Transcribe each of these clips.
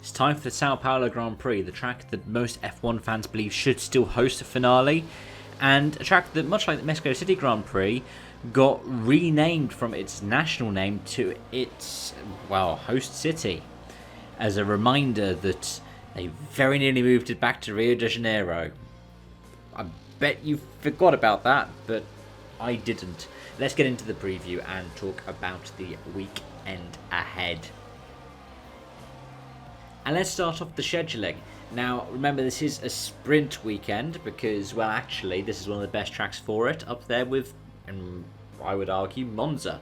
It's time for the Sao Paulo Grand Prix, the track that most F1 fans believe should still host a finale, and a track that, much like the Mexico City Grand Prix, got renamed from its national name to its, host city, as a reminder that they very nearly moved it back to Rio de Janeiro. I bet you forgot about that, but I didn't. Let's get into the preview and talk about the weekend ahead. And let's start off the scheduling. Now, remember, this is a sprint weekend because, this is one of the best tracks for it, up there with, and I would argue, Monza.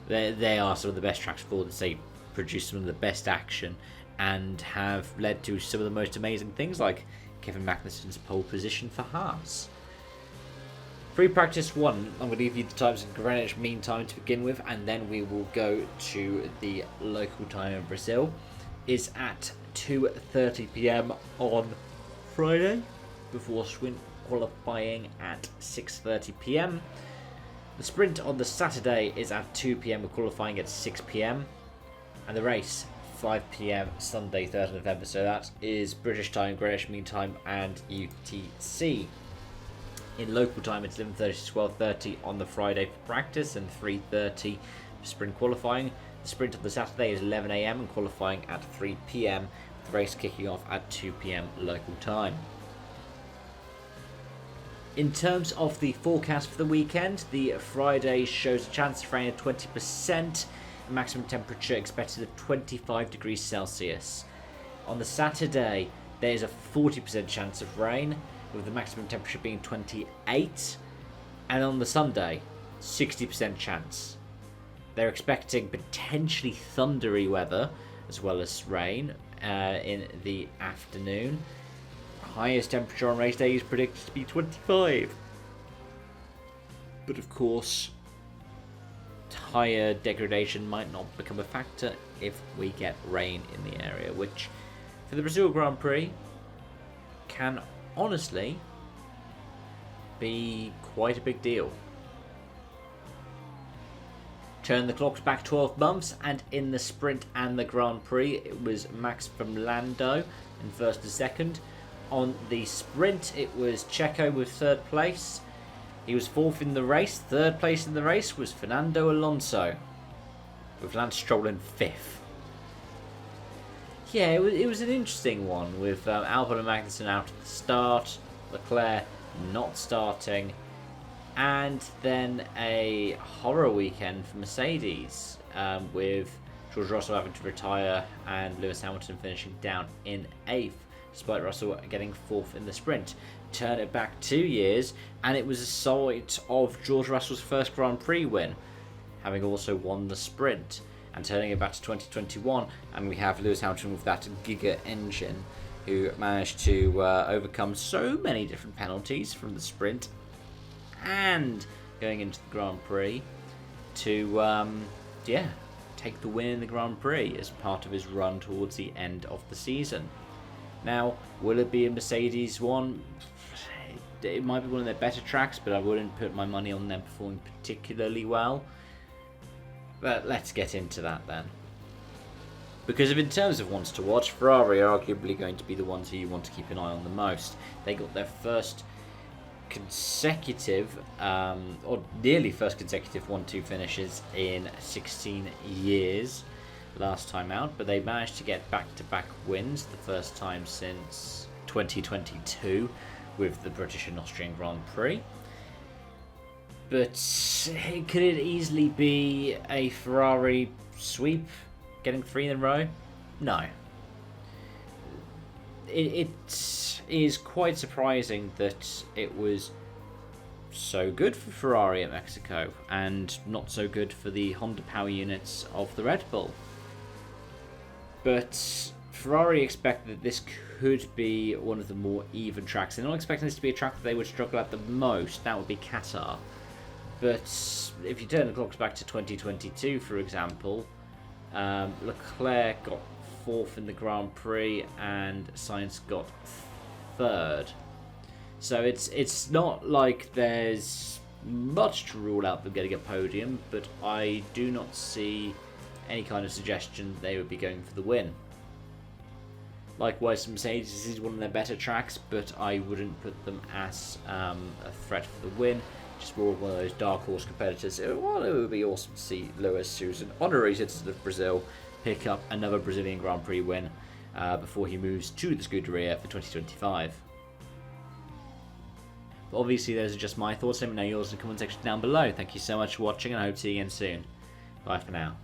They are some of the best tracks for this. They produce some of the best action and have led to some of the most amazing things, like Kevin Magnussen's pole position for Haas. Free practice 1, I'm going to give you the times in Greenwich Mean Time to begin with, and then we will go to the local time in Brazil. Is at 2:30 p.m. on Friday, before sprint qualifying at 6:30 p.m. The sprint on the Saturday is at 2 p.m. with qualifying at 6 p.m. and the race 5 p.m. Sunday, 3rd November. So that is British time, Greenwich Mean Time, and UTC. In local time, it's 11:30 to 12:30 on the Friday for practice and 3:30 for sprint qualifying. The sprint on the Saturday is 11 a.m. and qualifying at 3 p.m. with the race kicking off at 2 p.m. local time. In terms of the forecast for the weekend, the Friday shows a chance of rain of 20%, a maximum temperature expected of 25 degrees Celsius. On the Saturday, there is a 40% chance of rain, with the maximum temperature being 28, and on the Sunday, 60% chance. They're expecting potentially thundery weather as well as rain in the afternoon. Highest temperature on race day is predicted to be 25. But of course, higher degradation might not become a factor if we get rain in the area, which for the Brazil Grand Prix can honestly be quite a big deal. Turn the clocks back 12 months, and in the sprint and the Grand Prix, it was Max from Lando in first and second. On the sprint, it was Checo with third place. He was fourth in the race. Third place in the race was Fernando Alonso, with Lance Stroll in fifth. Yeah, it was an interesting one, with Albon and Magnussen out at the start, Leclerc not starting, and then a horror weekend for Mercedes, with George Russell having to retire and Lewis Hamilton finishing down in 8th, despite Russell getting 4th in the sprint. Turn it back 2 years, and it was a site of George Russell's first Grand Prix win, having also won the sprint. And turning it back to 2021, and we have Lewis Hamilton with that Giga engine, who managed to overcome so many different penalties from the sprint and going into the Grand Prix to take the win in the Grand Prix as part of his run towards the end of the season. Now, will it be a Mercedes one? It might be one of their better tracks, but I wouldn't put my money on them performing particularly well. But let's get into that then. Because in terms of ones to watch, Ferrari are arguably going to be the ones who you want to keep an eye on the most. They got their first consecutive, or nearly first consecutive 1-2 finishes in 16 years last time out, but they managed to get back-to-back wins, the first time since 2022 with the British and Austrian Grand Prix. But could it easily be a Ferrari sweep, getting 3 in a row? No. It is quite surprising that it was so good for Ferrari at Mexico and not so good for the Honda power units of the Red Bull. But Ferrari expected that this could be one of the more even tracks. They're not expecting this to be a track that they would struggle at the most. That would be Qatar. But if you turn the clocks back to 2022, for example, Leclerc got 4th in the Grand Prix and Sainz got 3rd. So it's not like there's much to rule out them getting a podium, but I do not see any kind of suggestion they would be going for the win. Likewise, Mercedes, this is one of their better tracks, but I wouldn't put them as a threat for the win. Just more one of those dark horse competitors. Well, it would be awesome to see Lewis, who's an honorary citizen of Brazil, pick up another Brazilian Grand Prix win before he moves to the Scuderia for 2025. But obviously, those are just my thoughts. Let me know yours in the comment section down below. Thank you so much for watching, and I hope to see you again soon. Bye for now.